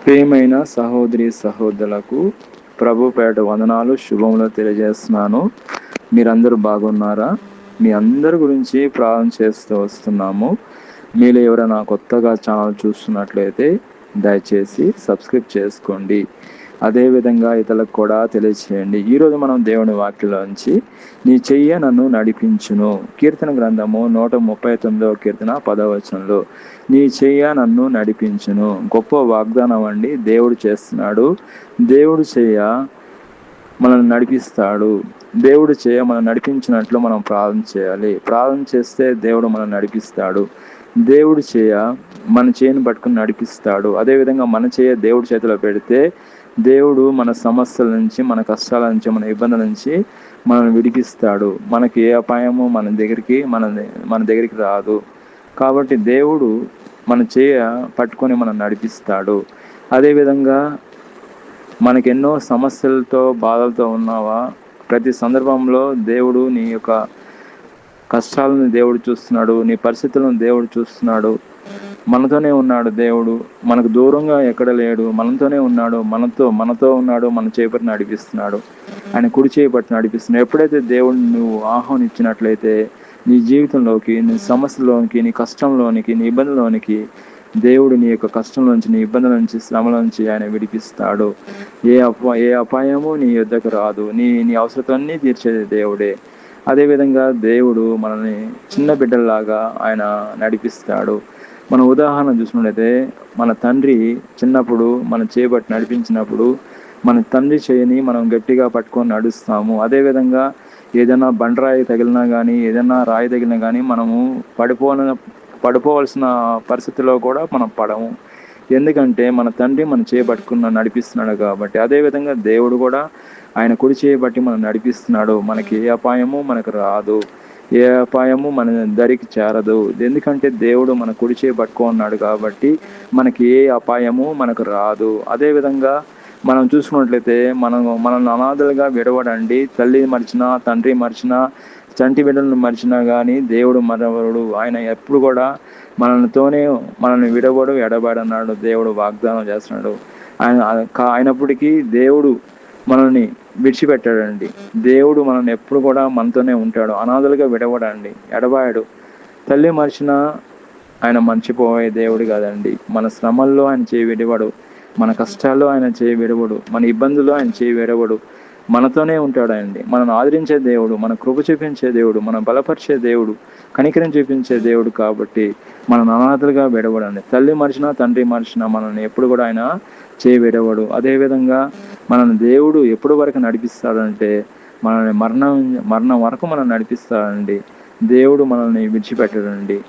ప్రియమైన సహోదరి సహోదరులకు ప్రభు పేట వందనాలు శుభములు తెలియజేస్తున్నాను. మీరందరూ బాగున్నారా? మీ అందరి గురించి ప్రార్థన చేస్తూ వస్తున్నాము. మీరు ఎవరైనా కొత్తగా ఛానల్ చూస్తున్నట్లయితే దయచేసి సబ్స్క్రైబ్ చేసుకోండి. అదేవిధంగా ఇతరులకు కూడా తెలియచేయండి. ఈరోజు మనం దేవుని వాక్యంలోంచి నీ చెయ్య నన్ను నడిపించును, కీర్తన గ్రంథము 139వ కీర్తన 10వ వచనంలో నీ చెయ్య నన్ను నడిపించును. గొప్ప వాగ్దానం అండి దేవుడు చేస్తున్నాడు. దేవుడు చెయ్య మనల్ని నడిపిస్తాడు. దేవుడు చేయ మనం నడిపించినట్లు మనం ప్రార్థన చేయాలి. ప్రార్థన చేస్తే దేవుడు మనం నడిపిస్తాడు. దేవుడు చేయ మన చేయని పట్టుకుని నడిపిస్తాడు. అదేవిధంగా మన చేయ దేవుడి చేతిలో పెడితే దేవుడు మన సమస్యల నుంచి, మన కష్టాల నుంచి, మన ఇబ్బందుల నుంచి మనల్ని విడిపిస్తాడు. మనకి ఏ అపాయము మన దగ్గరికి రాదు. కాబట్టి దేవుడు మన చేయ పట్టుకొని మనం నడిపిస్తాడు. అదేవిధంగా మనకి ఎన్నో సమస్యలతో బాధలతో ఉన్నావా, ప్రతి సందర్భంలో దేవుడు నీ యొక్క కష్టాలను దేవుడు చూస్తున్నాడు, నీ పరిస్థితులను దేవుడు చూస్తున్నాడు. మనతోనే ఉన్నాడు దేవుడు, మనకు దూరంగా ఎక్కడ లేడు, మనతోనే ఉన్నాడు, మనతో ఉన్నాడు, మన చేపట్టి నడిపిస్తున్నాడు, ఆయన కుడి చేపట్టి నడిపిస్తున్నాడు. ఎప్పుడైతే దేవుడిని నువ్వు ఆహ్వానించినట్లయితే నీ జీవితంలోకి, నీ సమస్యలోనికి, నీ కష్టంలోనికి, నీ ఇబ్బందిలోనికి దేవుడు నీ యొక్క కష్టంలోంచి, నీ ఇబ్బందుల నుంచి, శ్రమల నుంచి ఆయన విడిపిస్తాడు. ఏ అపాయము నీ యుద్ధకు రాదు. నీ అవసరతలన్నీ తీర్చేది దేవుడే. అదేవిధంగా దేవుడు మనల్ని చిన్న బిడ్డల్లాగా ఆయన నడిపిస్తాడు. మన ఉదాహరణ చూసినట్లయితే మన తండ్రి చిన్నప్పుడు మన చేయబట్టి నడిపించినప్పుడు మన తండ్రి చేయని మనం గట్టిగా పట్టుకొని నడుస్తాము. అదేవిధంగా ఏదైనా బండరాయి తగిలినా కానీ, ఏదైనా రాయి తగిలినా కానీ మనము పడిపోవలసిన పరిస్థితిలో కూడా మనం పడము. ఎందుకంటే మన తండ్రి మన చేయబట్టుకున్న నడిపిస్తున్నాడు కాబట్టి. అదేవిధంగా దేవుడు కూడా ఆయన కుడి చేయబట్టి మనం నడిపిస్తున్నాడు. మనకి ఏ అపాయము మనకు రాదు, ఏ అపాయము మన దరికి చేరదు. ఎందుకంటే దేవుడు మన కుడి చేయబట్టుకున్నాడు కాబట్టి మనకి ఏ అపాయము మనకు రాదు. అదేవిధంగా మనం చూసుకున్నట్లయితే మనల్ని అనాథలుగా విడవడండి. తల్లి మర్చినా, తండ్రి మర్చినా, చంటి బిడ్డలను మర్చినా కానీ దేవుడు మరవడు. ఆయన ఎప్పుడు కూడా మనల్ని విడవడు, ఎడబాడన్నాడు దేవుడు వాగ్దానం చేస్తున్నాడు. అయినప్పటికీ దేవుడు మనల్ని విడిచిపెట్టాడండి. దేవుడు మనల్ని ఎప్పుడు కూడా మనతోనే ఉంటాడు. అనాథలుగా విడవడండి, ఎడబాయడు. తల్లి మర్చినా ఆయన మర్చిపోయే దేవుడు కాదండి. మన శ్రమల్లో ఆయన చేయి విడవడు, మన కష్టాల్లో ఆయన చేయి విడవడు, మన ఇబ్బందుల్లో ఆయన చేయి విడవడు. మనతోనే ఉంటాడండి. మనల్ని ఆదరించే దేవుడు, మన కృప చూపించే దేవుడు, మనం బలపరిచే దేవుడు, కనికరం చూపించే దేవుడు. కాబట్టి మనం అనాథలుగా విడవడండి. తల్లి మర్చినా, తండ్రి మర్చినా మనల్ని ఎప్పుడు కూడా ఆయన చేయి విడవడు. అదేవిధంగా మనల్ని దేవుడు ఎప్పుడు వరకు నడిపిస్తాడంటే మనల్ని మరణం వరకు మనం నడిపిస్తాడండి. దేవుడు మనల్ని విడిచిపెట్టడండి.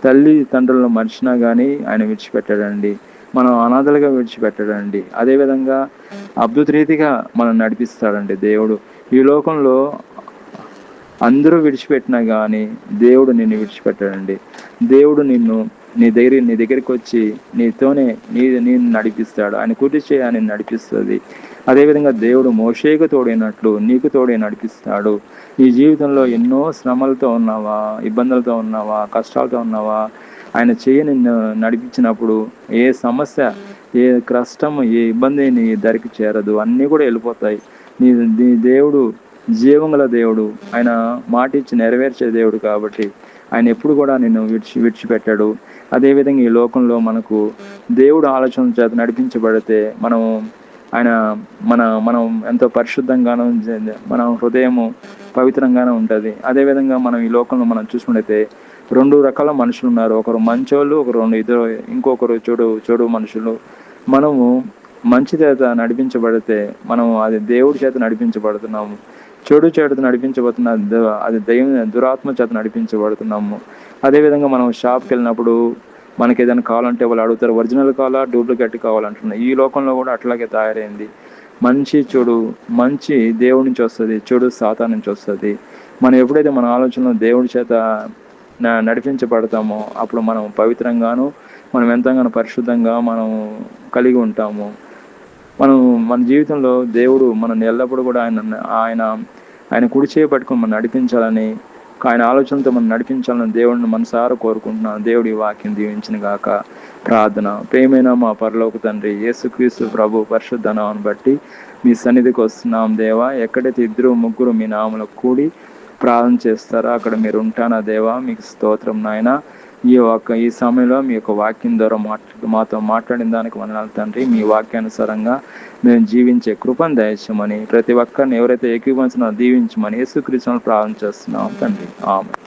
తల్లి తండ్రులను మర్చినా కానీ ఆయన విడిచిపెట్టాడండి. మనం అనాథలుగా విడిచిపెట్టాడండి. అదేవిధంగా అద్భుత రీతిగా మనం నడిపిస్తాడండి దేవుడు. ఈ లోకంలో అందరూ విడిచిపెట్టినా కానీ దేవుడు నిన్ను విడిచిపెట్టాడండి. దేవుడు నీ దగ్గరికి వచ్చి నేను నడిపిస్తాడు. ఆయన కుడి చేయి ఆయన నడిపిస్తుంది. అదేవిధంగా దేవుడు మోషేకు తోడైనట్లు నీకు తోడే నడిపిస్తాడు. ఈ జీవితంలో ఎన్నో శ్రమలతో ఉన్నావా, ఇబ్బందులతో ఉన్నావా, కష్టాలతో ఉన్నావా, ఆయన చేయి నిన్ను నడిపించినప్పుడు ఏ సమస్య, ఏ కష్టం, ఏ ఇబ్బంది నీ దరికి చేరదు. అన్నీ కూడా వెళ్ళిపోతాయి. నీ దేవుడు జీవముల దేవుడు. ఆయన మాట ఇచ్చి నెరవేర్చే దేవుడు కాబట్టి ఆయన ఎప్పుడు కూడా నిన్ను విడిచిపెట్టాడు. అదేవిధంగా ఈ లోకంలో మనకు దేవుడు ఆలోచన చేత నడిపించబడితే మనం ఎంతో పరిశుద్ధంగానూ, మన హృదయము పవిత్రంగానే ఉంటుంది. అదేవిధంగా మనం ఈ లోకంలో మనం చూసుకుంటే 2 రకాల మనుషులు ఉన్నారు. ఒకరు మంచోళ్ళు, ఇంకొకరు చెడు మనుషులు. మనము మంచి చేత నడిపించబడితే అది దేవుడి చేత నడిపించబడుతున్నాము. చెడు చేత నడిపించబడుతున్న అది దురాత్మ చేత నడిపించబడుతున్నాము. అదేవిధంగా మనం షాప్కి వెళ్ళినప్పుడు మనకి ఏదైనా కావాలంటే వాళ్ళు అడుగుతారు, ఒరిజినల్ కావాలా, డూప్లికేట్ కావాలంటున్నారు. ఈ లోకంలో కూడా అట్లాగే తయారైంది. మంచి దేవుడి నుంచి వస్తుంది, చెడు సాతాను నుంచి వస్తుంది. మనం ఎప్పుడైతే మన ఆలోచనలో దేవుడి చేత నడిపించబడతామో అప్పుడు మనం పవిత్రంగాను, మనం ఎంతగానో పరిశుద్ధంగా మనం కలిగి ఉంటాము. మన జీవితంలో దేవుడు మనల్ని ఎల్లప్పుడూ కూడా ఆయన కుడి చేయి పట్టుకొని మనం నడిపించాలని ఆయన ఆలోచనతో మనం నడిపించాలని దేవుడిని మనసారా కోరుకుంటున్నాను. దేవుడి ఈ వాక్యం దీవించిన గాక. ప్రార్థన. ప్రేమైన మా పరలోక తండ్రి యేసుక్రీస్తు ప్రభు పరిశుద్ధ నామమును బట్టి మీ సన్నిధికి వస్తున్నాం దేవా. ఎక్కడైతే 2-3 మీ నామములో కూడి ప్రార్థన చేస్తారో అక్కడ మీరు ఉంటానా దేవా. మీకు స్తోత్రం నాయన. ఈ సమయంలో మీ యొక్క వాక్యం ద్వారా మాతో మాట్లాడిన దానికి వందనాలు తండ్రి. మీ వాక్యానుసారంగా మేము జీవించే కృపను దయచేయమని, ప్రతి ఒక్కరిని ఎవరైతే ఏకీభవించినా దీవించమని యేసుక్రీస్తును ప్రార్థన చేస్తున్నాం తండ్రి. ఆమేన్.